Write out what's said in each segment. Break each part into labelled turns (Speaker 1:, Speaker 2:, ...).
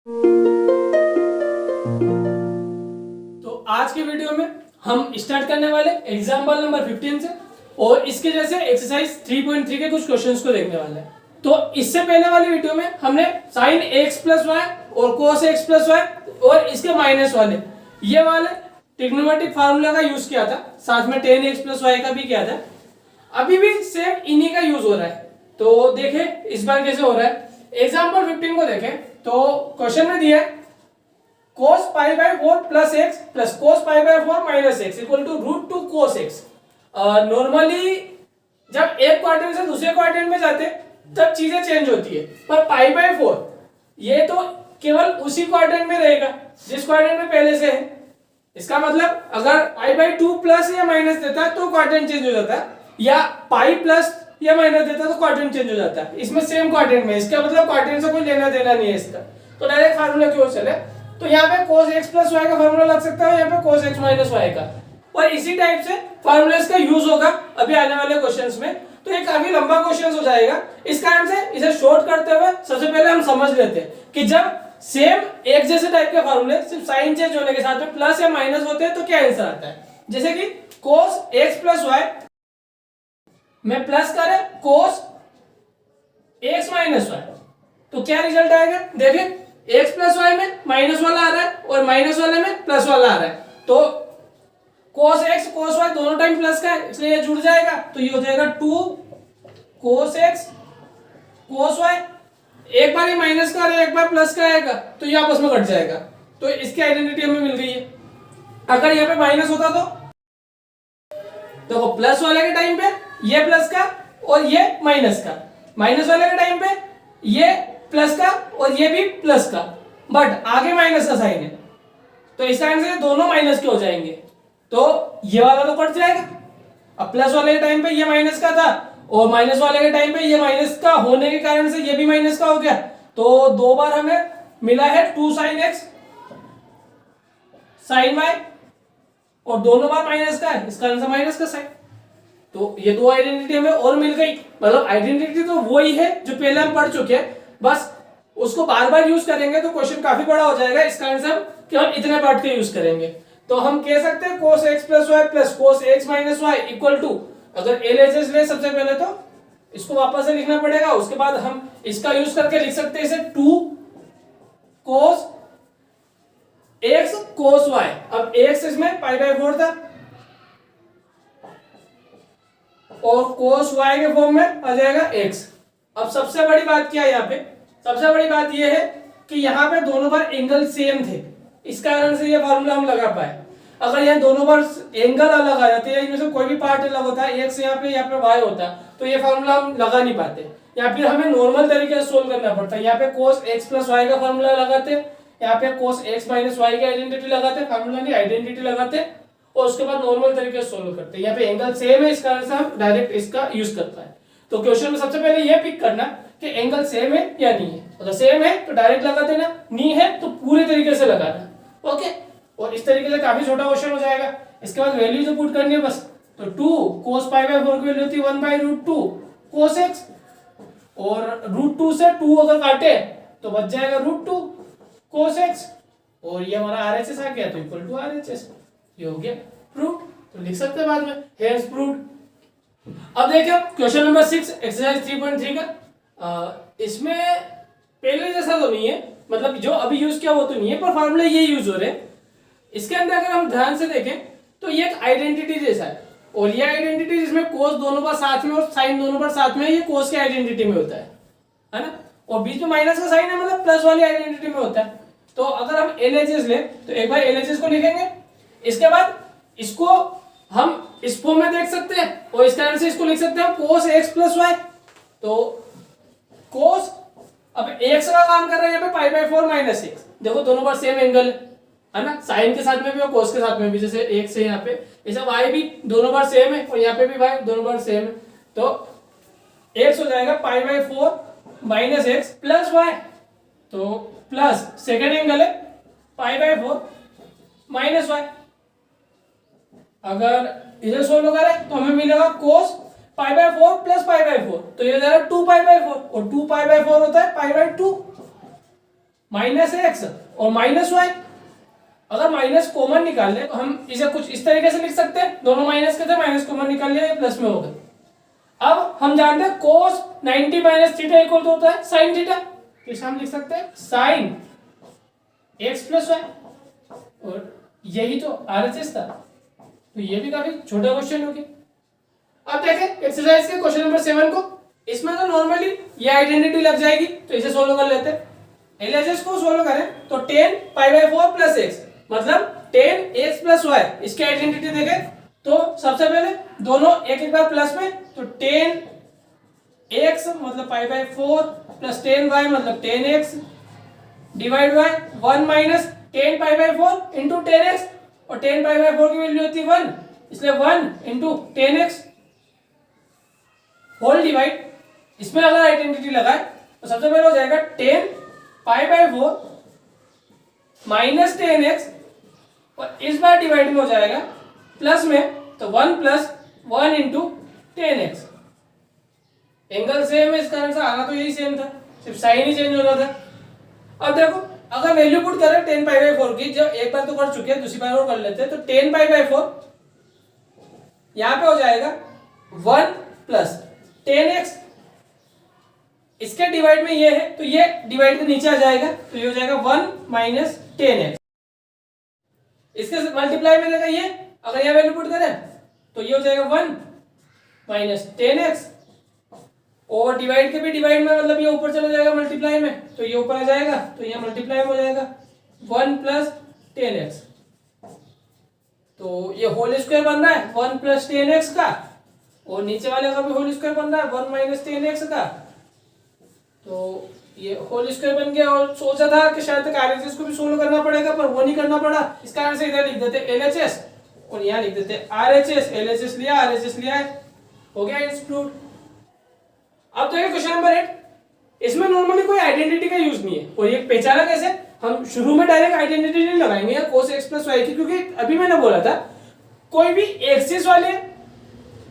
Speaker 1: तो आज के वीडियो में हम स्टार्ट करने वाले एग्जाम्पल नंबर 15 से और इसके जैसे एक्सरसाइज 3.3 के कुछ क्वेश्चंस को देखने वाले हैं। तो इससे पहले वाली वीडियो में हमने साइन एक्स प्लस वाई और कोस एक्स प्लस वाई और इसके माइनस वाले ये वाले ट्रिग्नोमेट्रिक फार्मूला का यूज किया था, साथ में टेन एक्स प्लस वाई का भी किया था। अभी भी सेम इन्हीं का यूज हो रहा है। तो देखें इस बार कैसे हो रहा है। एग्जाम्पल 15 को देखें तो क्वेश्चन में दिया है cos pi by 4 plus x plus cos pi by 4 minus x equal to root 2 cos x. Normally जब एक क्वाड्रेंट से दूसरे क्वाड्रेंट में जाते तब चीजें चेंज होती है, पर पाई बाय 4 ये तो केवल उसी क्वाड्रेंट में रहेगा जिस क्वाड्रेंट में पहले से है। इसका मतलब अगर पाई बाय 2 प्लस या माइनस देता है तो क्वाड्रेंट चेंज हो जाता है, या पाई प्लस या माइनस देता है तो क्वाड्रेंट चेंज हो जाता है। इसमें सेम क्वाड्रेंट में, इसका मतलब क्वाड्रेंट से कोई लेना देना नहीं है इसका। तो डायरेक्ट फार्मूला क्यों चले, तो यहाँ पे cos x प्लस वाई का फार्मूला लग सकता है, यहाँ पे cos x माइनस वाई का, और इसी टाइप से फार्मूलेस का यूज होगा अभी आने वाले क्वेश्चंस में। तो ये काफी लंबा क्वेश्चन हो जाएगा, इस कारण से इसे शॉर्ट करते हुए सबसे पहले हम समझ लेते हैं कि जब सेम एक जैसे टाइप के फार्मूले सिर्फ साइन चेंज होने के साथ में प्लस या माइनस होते हैं तो क्या आंसर आता है। जैसे कि cos x प्लस वाई में प्लस करें cos x माइनस वाई तो क्या रिजल्ट आएगा। देखिए x प्लस वाई में माइनस वाला आ रहा है और माइनस वाले में प्लस वाला आ रहा है, तो cos x cos y दोनों टाइम प्लस का है इसलिए ये जुड़ जाएगा, तो ये हो जाएगा 2 cos x cos y। एक बार ये माइनस का है एक बार प्लस का आएगा तो ये आपस में कट जाएगा, तो इसकी आइडेंटिटी हमें मिल गई है। अगर यहाँ पे माइनस होता तो देखो प्लस वाले के टाइम पे ये प्लस का और ये माइनस का, माइनस वाले के टाइम पे ये प्लस का और ये भी प्लस का, बट आगे माइनस का साइन है तो इस साइन से दोनों माइनस के हो जाएंगे, तो ये वाला तो कट जाएगा। अब प्लस वाले के टाइम पे ये माइनस का था और माइनस वाले के टाइम पे ये माइनस का होने के कारण से ये भी माइनस का हो गया, तो दो बार हमें मिला है 2 sin x sin y और दोनों बार माइनस का है, इसका आंसर माइनस का साइन। तो ये दो आइडेंटिटी हमें और मिल गई, मतलब आइडेंटिटी तो वही है जो पहले हम पढ़ चुके हैं, बस उसको बार बार यूज करेंगे तो क्वेश्चन काफी बड़ा हो जाएगा। इस कारण से हम केवल इतने पार्ट के यूज करेंगे। तो हम कह सकते हैं cos x plus y plus cos x minus y equal to, अगर LHS ले सबसे पहले तो इसको वापस से लिखना पड़ेगा, उसके बाद हम इसका यूज करके लिख सकते हैं इसे 2 cos x cos y। अब x इसमें पाई बाय 4 था और cos y के फॉर्म में आ जाएगा x। अब सबसे बड़ी बात क्या है यहाँ पे, सबसे बड़ी बात ये है कि यहाँ पे दोनों बार एंगल सेम थे, इस कारण से ये फार्मूला हम लगा पाए। अगर यहाँ दोनों बार एंगल अलग आ जाते हैं, इनमें से कोई भी पार्ट अलग होता है, x यहाँ पे y होता तो ये फार्मूला हम लगा नहीं पाते, या फिर हमें नॉर्मल तरीके से सोल्व करना पड़ता है। यहाँ पे cos x प्लस वाई का फार्मूला लगाते, यहाँ पे cos x माइनस वाई की आइडेंटिटी लगाते, फार्मूला नहीं आइडेंटिटी लगाते, और उसके बाद नॉर्मल तरीके से सोल्व करते हैं। यहाँ पे एंगल सेम है, इस कारण से हम डायरेक्ट इसका यूज करते हैं। तो क्वेश्चन में सबसे पहले ये पिक करना कि एंगल सेम है या नहीं है, अगर सेम है तो डायरेक्ट लगा देना, नहीं है तो पूरे तरीके से लगाना। ओके, और इस तरीके से काफी छोटा क्वेश्चन हो जाएगा। इसके बाद वैल्यू जो पुट करनी है बस, तो 2 cos पाई बाय 4 की वैल्यू थी 1 बाय रूट 2 cos x, और रूट 2 से 2 अगर काटे तो बच जाएगा रूट 2 cos x, और ये हमारा RHS आ गया तो इक्वल टू RHS। ये हो गया प्रूव, तो लिख सकते हैं बाद में हेंस प्रूव्ड। अब देखिए क्वेश्चन नंबर 6 एक्सरसाइज 3.3 का, इसमें पहले जैसा तो नहीं है, मतलब जो अभी यूज किया वो तो नहीं है, पर फार्मूले ये यूज हो रहे हैं। इसके अंदर अगर हम ध्यान से देखें तो ये एक आइडेंटिटी जैसा है, और ये आइडेंटिटी जिसमें cos दोनों बार साथ में और sin दोनों बार साथ में, ये cos की आइडेंटिटी में होता है ना, और बीच में माइनस का साइन है, मतलब प्लस वाली आइडेंटिटी में होता है। तो अगर हम LHS ले तो एक बार LHS को लिखेंगे, इसके बाद इसको हम इस फॉर्म में देख सकते हैं, और इस कारण से इसको लिख सकते हैं cos x प्लस वाई। तो cos, अब x का काम कर रहा है यहाँ पे पाई बाय 4 माइनस एक्स, देखो दोनों बार सेम एंगल है ना, साइन के साथ में भी और cos के साथ में भी, जैसे x है यहाँ पे, ऐसा y भी दोनों बार सेम है और यहाँ पे भी y दोनों बार सेम है, तो x हो जाएगा pi by 4 minus x plus y, तो प्लस सेकेंड एंगल है पाई बाय 4 माइनस वाई। अगर इधर सोल्व करें तो हमें मिलेगा cos pi by 4 plus pi by 4, तो ये हो जाएगा 2 पाई बाय 4, और 2 पाई बाय 4 होता है पाई बाय 2। माइनस एक्स और माइनस वाई। अगर माइनस कॉमन निकाल ले तो हम इसे कुछ इस तरीके से लिख सकते हैं, दोनों माइनस के थे, माइनस कॉमन निकाल लिया, ये प्लस में हो गए। अब हम जानते हैं cos 90 माइनस थीटा इक्वल तो होता है साइन थीटा, तो इसे हम लिख सकते हैं साइन एक्स प्लस वाई, और यही तो RHS था। तो ये भी काफी छोटा क्वेश्चन हो गया। अब देखें एक्सरसाइज के क्वेश्चन नंबर 7 को। इसमें तो नॉर्मली ये आइडेंटिटी लग जाएगी, तो इसे सोल्व कर लेते हैं। LHS को सोल्व करें तो 10 पाई बाई 4 प्लस एक्स मतलब 10 एक्स प्लस वाई, इसकी आइडेंटिटी देखें तो सबसे पहले दोनों एक एक बार प्लस में, तो 10 एक्स मतलब पाई बाई 4 प्लस 10 वाई मतलब 10 x divide by 1 minus 10 pi by 4 into 10 x, और 10 पाई बाई 4 की वैल्यू होती है 1, इसलिए 1 इंटू 10 एक्स होल डिवाइड। इसमें अगर आइडेंटिटी लगाए तो सबसे पहले हो जाएगा 10 पाई बाई 4 माइनस 10 एक्स, और इस बार डिवाइड में हो जाएगा प्लस में, तो 1 plus 1 into 10 x. Angle same है, इस कारण से आना तो यही सेम था, सिर्फ साइन ही चेंज हो रहा था। अब देखो अगर वैल्यू पुट करें 10 पाई बाई 4 की, जब एक बार तो कर चुके हैं दूसरी बार और कर लेते हैं, तो 10 पाई बाई 4 यहां पे हो जाएगा 1 प्लस 10 एक्स, इसके डिवाइड में ये है तो ये डिवाइड में नीचे आ जाएगा, तो ये हो जाएगा 1 माइनस 10 एक्स। इसके मल्टीप्लाई में देगा ये, अगर ये वैल्यू पुट करें तो ये हो जाएगा 1 माइनस 10 एक्स, और डिवाइड के भी डिवाइड में मतलब ये ऊपर चला जाएगा मल्टीप्लाई में, तो ये ऊपर आ जाएगा, तो ये मल्टीप्लाई में हो जाएगा 1 प्लस 10 एक्स। तो ये होल स्क्वायर बन रहा है 1 प्लस 10 एक्स का, और नीचे वाले का भी होल स्क्वायर बन रहा है 1 माइनस 10 एक्स का, तो ये होल स्क्वायर बन गया। और सोचा था कि शायद तक RHS को भी सोल्व करना पड़ेगा, पर वो नहीं करना पड़ा, इस कारण से इधर लिख देते LHS और यहाँ लिख देते RHS। LHS लिया, RHS लिया, हो गया इंक्लूड। अब तो ये क्वेश्चन नंबर 8, इसमें नॉर्मली कोई आइडेंटिटी का यूज नहीं है, और ये पहचाना कैसे, हम शुरू में डायरेक्ट आइडेंटिटी नहीं लगाएंगे या cos x प्लस वाई की, क्योंकि अभी मैंने बोला था कोई भी एक्सिस वाले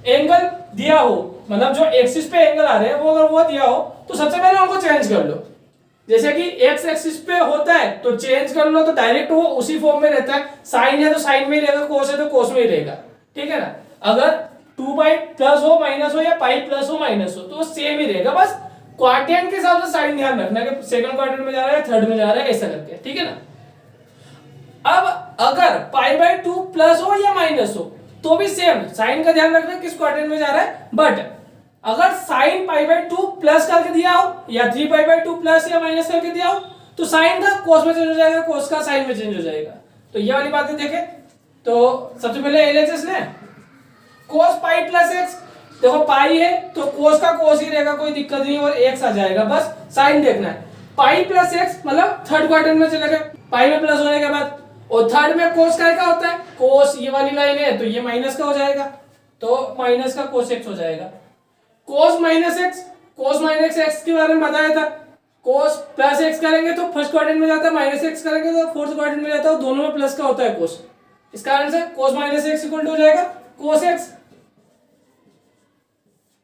Speaker 1: एंगल दिया हो, मतलब जो एक्सिस पे एंगल आ रहे हैं वो अगर वो दिया हो तो सबसे पहले उनको चेंज कर लो। जैसे कि एक्स एक्सिस पे होता है तो चेंज कर लो, तो डायरेक्ट वो उसी फॉर्म में रहता है, साइन है तो साइन में ही रहेगा, कोस है तो कोस में ही रहेगा, ठीक है ना। अगर 2 पाई प्लस हो माइनस हो या पाई प्लस हो माइनस हो तो सेम ही रहेगा, बस क्वाड्रेंट के हिसाब से साइन ध्यान रखना कि सेकंड क्वाड्रेंट में जा रहा है थर्ड में जा रहा है ऐसा करके, ठीक है ना। अब अगर पाई बाई 2 प्लस हो या माइनस हो तो भी सेम साइन का ध्यान रखना किस क्वाड्रेंट में जा रहा है, बट अगर साइन पाई बाई 2 प्लस करके दिया हो या 3 पाई बाई 2 प्लस या माइनस करके दिया हो तो साइन का कोस में चेंज हो जाएगा, कोस का साइन में चेंज हो जाएगा। तो ये वाली बातें देखें तो सबसे पहले LHS ले कोस पाई प्लस एक्स, देखो पाई है तो कोस का कोस ही रहेगा, कोई दिक्कत नहीं, और एक्स आ जाएगा, बस साइन देखना है। पाई प्लस एक्स मतलब थर्ड क्वाड्रेंट में चलेगा पाई में प्लस होने के बाद, और थर्ड में कोस का होता है, कोस ये वाली लाइन है तो ये माइनस का हो जाएगा, तो माइनस का कोस एक्स हो जाएगा। कोस माइनस एक्स, कोस माइनस एक्स के बारे में बताया था, कोस प्लस एक्स करेंगे तो फर्स्ट क्वाड्रेंट में जाता है, माइनस एक्स करेंगे तो फोर्थ क्वाड्रेंट में जाता है, दोनों में प्लस का होता है कोस, इस कारण से cos minus x equal to हो जाएगा cos x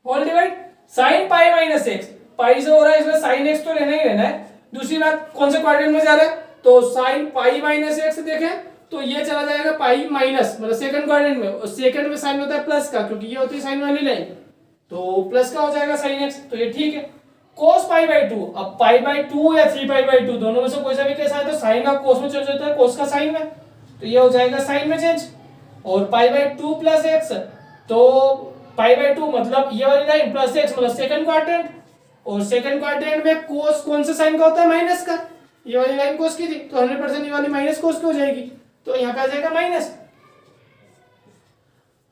Speaker 1: whole divide sine pi minus x, pi से हो रहा है इसमें साइन एक्स तो लेना ही रहना है। दूसरी बात कौन से क्वाड्रेंट में जा रहा है, तो साइन पाई माइनस एक्स देखें तो ये चला जाएगा पाई माइनस मतलब सेकंड क्वाड्रेंट में, और सेकंड में साइन होता है प्लस का, क्योंकि ये होती है साइन वाली लाइन, तो प्लस का हो जाएगा साइन एक्स, तो ये ठीक है। कोस पाई बाई 2, अब पाई बाई 2 या 3 पाई बाई 2 दोनों में से कोई सा भी कैसा है तो साइन का कोस में चेंज होता है, कोस का साइन में, तो ये हो जाएगा साइन में चेंज। और पाई बाई 2 प्लस एक्स, तो पाई बाई 2 मतलब ये वाली लाइन प्लस एक्स मतलब सेकंड क्वाड्रेंट, और सेकंड क्वाड्रेंट में कोस कौन से साइन का होता है, माइनस का, ये वाली लाइन कोस की थी तो 100% ये वाली माइनस कोस की हो जाएगी, तो यहाँ पे आ जाएगा माइनस।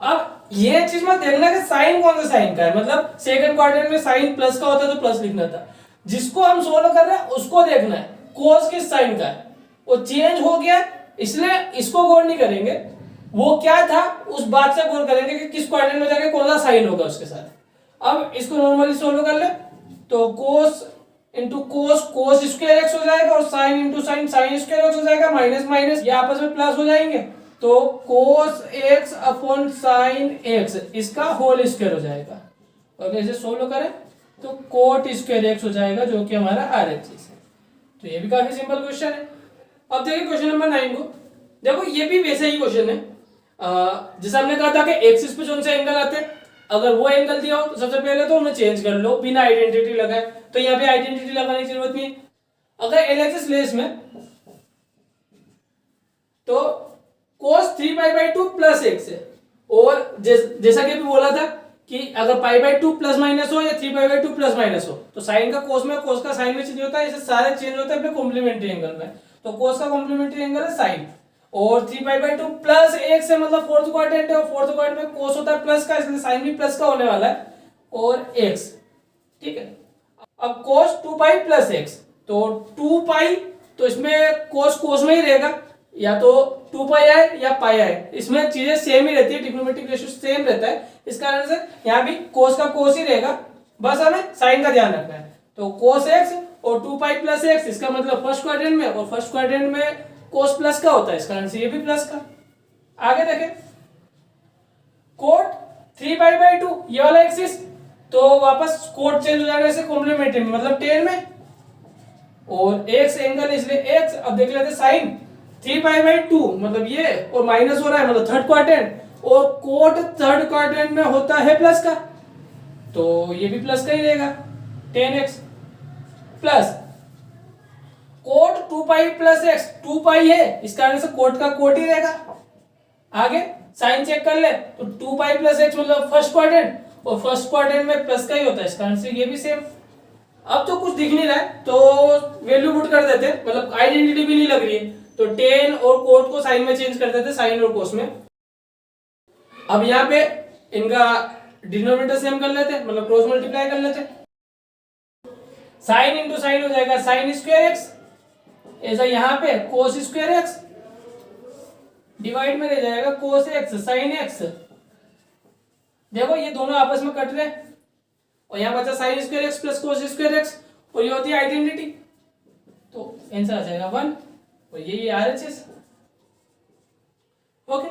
Speaker 1: अब ये चीज मत देखना कि साइन कौन सा साइन का है, मतलब सेकंड क्वाड्रेंट में साइन प्लस का होता है तो प्लस लिखना था, जिसको हम सोल्व कर रहे हैं उसको देखना है कोस किस साइन का है, वो चेंज हो गया इसलिए इसको गौर नहीं करेंगे, वो क्या था उस बात से गौर करेंगे कि किस क्वाड्रेंट में जाके कौन सा साइन होगा उसके साथ। अब इसको नॉर्मली सोल्व कर ले तो cos into cos, cos square x हो जाएगा, और sine into sine, sine square x हो जाएगा, माइनस माइनस ये आपस में प्लस हो जाएंगे, तो cos x upon sine x इसका होल स्क्वायर हो जाएगा, और इसे सोल्व करें तो कोट स्क्वायर एक्स हो जाएगा जो कि हमारा RHS है। तो ये भी काफी सिंपल क्वेश्चन है। अब देखिए क्वेश्चन नंबर 9 को। देखो ये भी वैसे ही क्वेश्चन है, जैसे हमने कहा था कि एक्सिस पे कौन से एंगल आते हैं, अगर वो एंगल दिया हो तो सबसे पहले तो उन्हें चेंज कर लो बिना आइडेंटिटी लगाए। तो यहाँ पे आइडेंटिटी लगाने की जरूरत नहीं है। अगर एलएचएस लेस में तो cos 3π/2 प्लस एक्स है, और जैसा कि अभी बोला था कि अगर π/2 प्लस माइनस हो या 3π/2 प्लस माइनस हो तो साइन का कोस में, कोस का साइन में चेंज होता है, ऐसे सारे चेंज होता है अपने कॉम्प्लीमेंट्री एंगल में। तो कोस का कॉम्प्लीमेंट्री एंगल है साइन, और 3π/2 प्लस एक्स है मतलब फोर्थ क्वाड्रेंट है, और फोर्थ क्वाड्रेंट में कोस होता है प्लस का, इसलिए साइन भी प्लस का होने वाला है, और एक्स। ठीक है, अब cos 2π प्लस एक्स, तो 2π, तो इसमें कोस कोस में ही रहेगा, या तो 2π आए या पाई आए, इसमें चीजें सेम ही रहती है, ट्रिग्नोमेट्रिक रेशियो सेम रहता है, इस कारण से यहाँ भी कोस का कोस ही रहेगा, बस हमें साइन का ध्यान रखना है। तो cos x और 2π प्लस एक्स, इसका मतलब फर्स्ट क्वाड्रेंट में, और फर्स्ट क्वाड्रेंट में कोस प्लस का होता है, इस कारण से ये भी प्लस का। आगे देखें, कोट 3π/2 ये वाला एक्सिस, तो वापस कोट चेंज हो जाएगा इसे कॉम्प्लीमेंट्री में, मतलब टेन में, और एक्स एंगल इसलिए एक्स। अब देख लेते साइन 3π/2 मतलब ये, और माइनस हो रहा है मतलब थर्ड क्वाड्रेंट, और कोट थर्ड क्वाड्रेंट में होता है प्लस का, तो ये भी प्लस का ही रहेगा 10x plus coat 2π plus x, 2π है इस कारण से कोट का कोट ही रहेगा। आगे साइन चेक कर ले, तो 2π प्लस एक्स मतलब फर्स्ट क्वाड्रेंट, और फर्स्ट क्वाड्रेंट में प्लस का ही होता है, इस कारण से ये भी सेम। अब तो कुछ दिख नहीं रहा है तो वैल्यू पुट कर देते, मतलब आइडेंटिटी भी नहीं लग रही है, तो 10 और कोट को साइन में चेंज कर देते, साइन और कोस में। अब यहाँ पे इनका डिनोमिनेटर सेम कर लेते, मतलब क्रॉस मल्टीप्लाई कर लेते, साइन इंटू साइन हो जाएगा साइन स्क्वायर एक्स, ऐसा यहाँ पे कोस स्क्वायर एक्स, डिवाइड में रह जाएगा कोस एक्स साइन एक्स। देखो ये दोनों आपस में कट रहे हैं, और यहाँ बचा sign square x plus cos square x, और ये होती है आइडेंटिटी, तो आंसर आ जाएगा 1, और यही आरएचएस। ओके,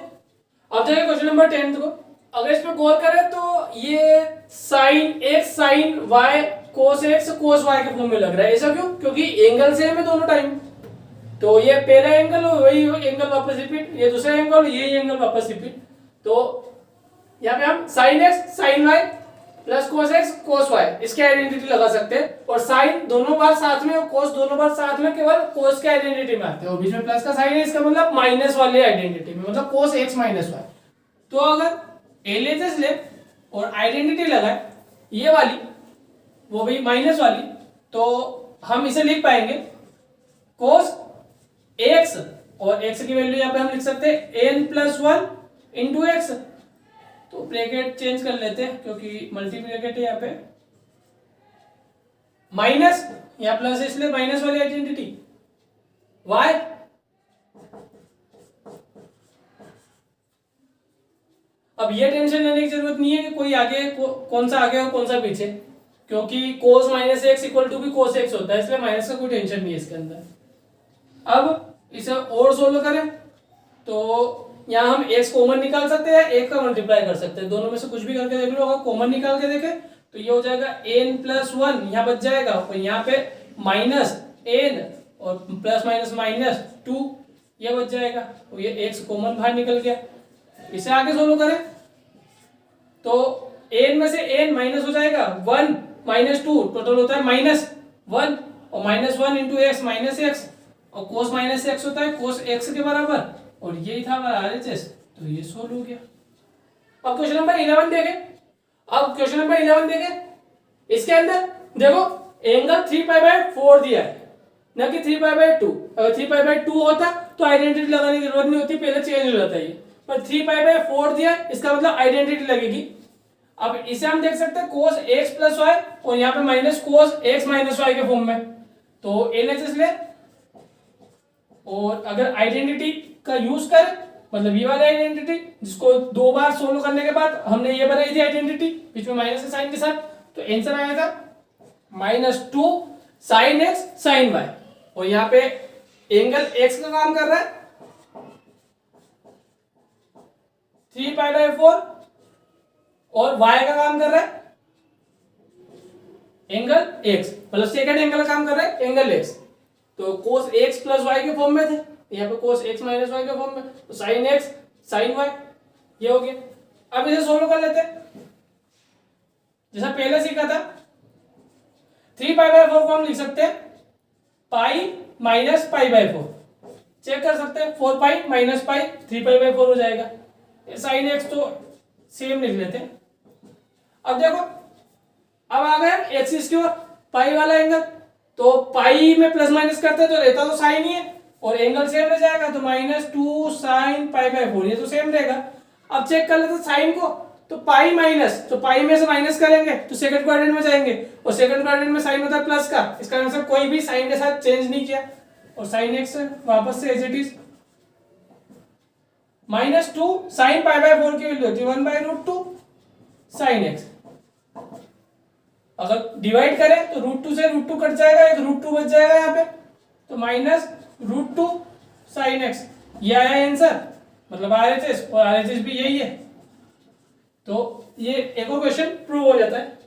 Speaker 1: अब देखिए क्वेश्चन नंबर 10 को। अगर इस पर गौर करें तो ये sine x sine y cos x cos y के फॉर्म में लग रहा है, ऐसा क्यों? क्योंकि एंगल सेम है दोनों टाइम, तो ये पहला एंगल वही एंगल वापस रिपीट, ये दूसरा एंगल यही एंगल वापस रिपीट, तो यहाँ पे हम sine x sine y plus cos x cos y इसकी आइडेंटिटी लगा सकते हैं, और साइन दोनों बार साथ में और कोस दोनों बार साथ में केवल कोस के आइडेंटिटी में आते हैं, और बीच में प्लस का साइन है, इसका मतलब माइनस वाले आइडेंटिटी में, मतलब कोस एक्स माइनस वाई। तो अगर एलएचएस ले और आइडेंटिटी लगाए ये वाली, वो भी माइनस वाली, तो हम इसे लिख पाएंगे कोस एक्स, और एक्स की वैल्यू यहाँ पे हम लिख सकते हैं n+1 इंटू एक्स, तो ब्रैकेट चेंज कर लेते हैं क्योंकि मल्टी ब्रैकेट है यहाँ पे, माइनस यहाँ प्लस इसलिए माइनस वाली आइडेंटिटी y, अब ये टेंशन लेने की जरूरत नहीं है कि कोई आगे कौन सा आगे और कौन सा पीछे, क्योंकि cos -x इक्वल टू भी cos x होता है, इसलिए माइनस का कोई टेंशन नहीं है इसके अंदर। अब इसे और सोल्व करें तो यहाँ हम x कॉमन निकाल सकते हैं, एक का मल्टीप्लाई कर सकते हैं, दोनों में से कुछ भी करके देख लो। अगर कॉमन निकाल के देखें तो ये हो जाएगा n+1, यहाँ बच जाएगा, और यहाँ पे माइनस n और प्लस माइनस माइनस 2 ये बच जाएगा, और ये x कॉमन बाहर निकल गया। इसे आगे सोल्व करें तो n में से n माइनस हो जाएगा 1 -2 टोटल होता है -1, और -1 इंटू एक्स माइनस एक्स, और कोस माइनस एक्स होता है कोस एक्स के बराबर, और यही था हमारा आरएचएस, तो ये सोल्व हो गया। अब क्वेश्चन नंबर 11 देखें। अब क्वेश्चन नंबर 11 देखें, इसके अंदर देखो एंगल 3π/4 दिया है, ना कि 3π/2। अगर 3π/2 होता तो आइडेंटिटी लगाने की जरूरत नहीं होती, पहले चेंज हो जाता है ये, पर 3π/4 दिया इसका मतलब आइडेंटिटी लगेगी। अब इसे हम देख सकते हैं cos x प्लस वाई, और यहाँ पे minus cos x minus y के फॉर्म में, तो एलएचएस ले, और अगर आइडेंटिटी का यूज करें मतलब ये वाली आइडेंटिटी जिसको दो बार सोल्व करने के बाद हमने ये बनाई थी आइडेंटिटी बीच में माइनस के साइन के साथ, तो आंसर आया था -2 sin x sin y, और यहाँ पे एंगल x का काम कर रहा है 3π/4, और y का काम कर रहा है एंगल x, मतलब सेकंड एंगल का काम कर रहा है एंगल x। तो cos x प्लस वाई के फॉर्म में थे, यहाँ पे cos x माइनस वाई के फॉर्म में, तो sin x sin y ये हो गया। अब इसे सोल्व कर लेते हैं जैसा पहले सीखा था। 3 पाई बाय 4 को हम लिख सकते हैं pi minus pi by 4, check कर सकते हैं 4 पाई माइनस पाई 3 पाई बाय 4 हो जाएगा। साइन एक्स तो सेम लिख लेते हैं। अब देखो अब आ गए एक्सिस की ओर पाई वाला एंगल, तो पाई में प्लस माइनस करते हैं तो रहता तो साइन ही है और एंगल सेम रह जाएगा, तो -2 साइन पाई बाय 4 ये तो सेम रहेगा। अब चेक कर लेते साइन को, तो पाई माइनस, तो पाई में से माइनस करेंगे तो सेकंड क्वाड्रेंट में जाएंगे और सेकंड क्वाड्रेंट में साइन होता है प्लस का, इसका मतलब कोई भी साइन के साथ चेंज नहीं किया और साइन एक्स वापस से as it is -2 sine pi by 4 की वैल्यू होती है 1/√2 साइन एक्स। अगर डिवाइड करें तो √2 से √2 कट जाएगा, एक √2 बच जाएगा यहाँ पे, तो -√2 साइन एक्स ये आया आंसर, मतलब RHS और RHS भी यही है। तो ये एक और क्वेश्चन प्रूव हो जाता है।